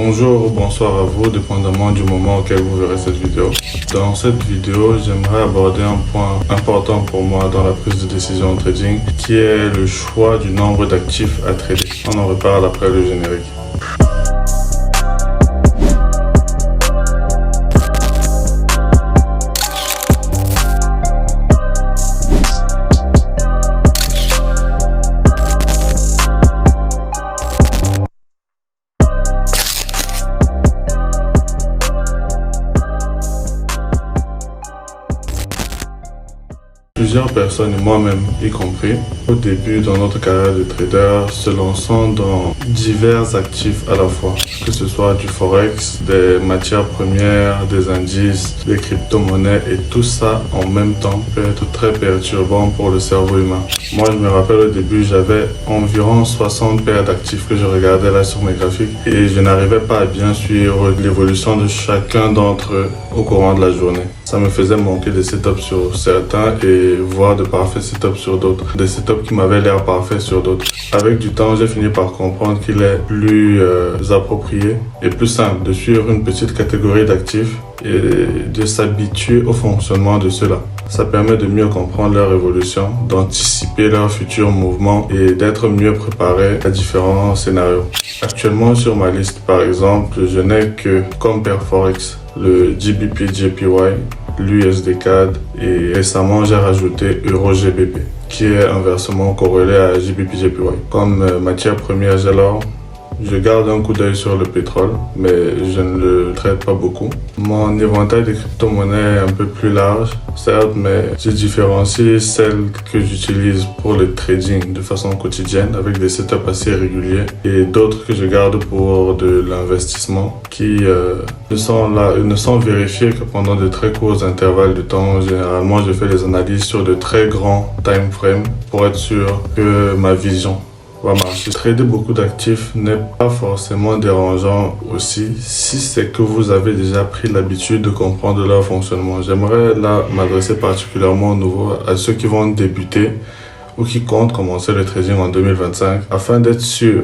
Bonjour ou bonsoir à vous, dépendamment du moment auquel vous verrez cette vidéo. Dans cette vidéo, j'aimerais aborder un point important pour moi dans la prise de décision en trading, qui est le choix du nombre d'actifs à trader. On en reparle après le générique. Plusieurs personnes, et moi-même y compris, au début dans notre carrière de trader, se lançant dans divers actifs à la fois, que ce soit du forex, des matières premières, des indices, des crypto-monnaies, et tout ça en même temps peut être très perturbant pour le cerveau humain. Moi, je me rappelle au début, j'avais environ 60 paires d'actifs que je regardais là sur mes graphiques et je n'arrivais pas à bien suivre l'évolution de chacun d'entre eux au courant de la journée. Ça me faisait manquer des setups sur certains et voir de parfaits setups sur d'autres. Des setups qui m'avaient l'air parfaits sur d'autres. Avec du temps, j'ai fini par comprendre qu'il est plus approprié et plus simple de suivre une petite catégorie d'actifs et de s'habituer au fonctionnement de ceux-là. Ça permet de mieux comprendre leur évolution, d'anticiper leurs futurs mouvements et d'être mieux préparé à différents scénarios. Actuellement sur ma liste, par exemple, je n'ai que Compare Forex, le GBP/JPY, l'USD-CAD et récemment j'ai rajouté EURO-GBP qui est inversement corrélé à GBP/JPY. Comme matière première, j'ai l'or. Je garde un coup d'œil sur le pétrole, mais je ne le traite pas beaucoup. Mon éventail de crypto-monnaies est un peu plus large, certes, mais je différencie celles que j'utilise pour le trading de façon quotidienne avec des setups assez réguliers et d'autres que je garde pour de l'investissement qui ne sont vérifiés que pendant de très courts intervalles de temps. Généralement, je fais des analyses sur de très grands time frames pour être sûr que ma vision va marcher. Trader beaucoup d'actifs n'est pas forcément dérangeant aussi si c'est que vous avez déjà pris l'habitude de comprendre leur fonctionnement. J'aimerais là m'adresser particulièrement aux nouveaux, à ceux qui vont débuter ou qui comptent commencer le trading en 2025 afin d'être sûr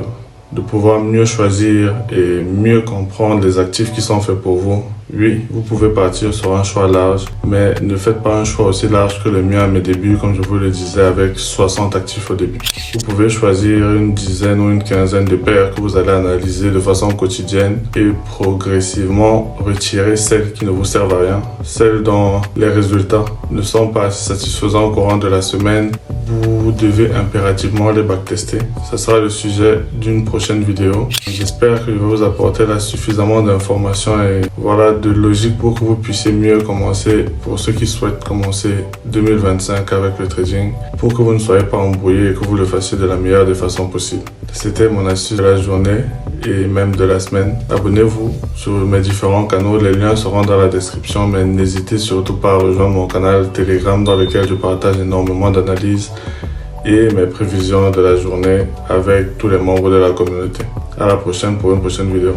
de pouvoir mieux choisir et mieux comprendre les actifs qui sont faits pour vous. Oui, vous pouvez partir sur un choix large, mais ne faites pas un choix aussi large que le mien à mes débuts, comme je vous le disais, avec 60 actifs au début. Vous pouvez choisir une dizaine ou une quinzaine de paires que vous allez analyser de façon quotidienne et progressivement retirer celles qui ne vous servent à rien, celles dont les résultats ne sont pas assez satisfaisants au courant de la semaine. Vous devez impérativement les backtester. Ce sera le sujet d'une prochaine vidéo. J'espère que je vais vous apporter là suffisamment d'informations et voilà de logique pour que vous puissiez mieux commencer, pour ceux qui souhaitent commencer 2025 avec le trading, pour que vous ne soyez pas embrouillés et que vous le fassiez de la meilleure des façons possibles. C'était mon astuce de la journée et même de la semaine. Abonnez-vous sur mes différents canaux, les liens seront dans la description, mais n'hésitez surtout pas à rejoindre mon canal Telegram dans lequel je partage énormément d'analyses et mes prévisions de la journée avec tous les membres de la communauté. À la prochaine pour une prochaine vidéo.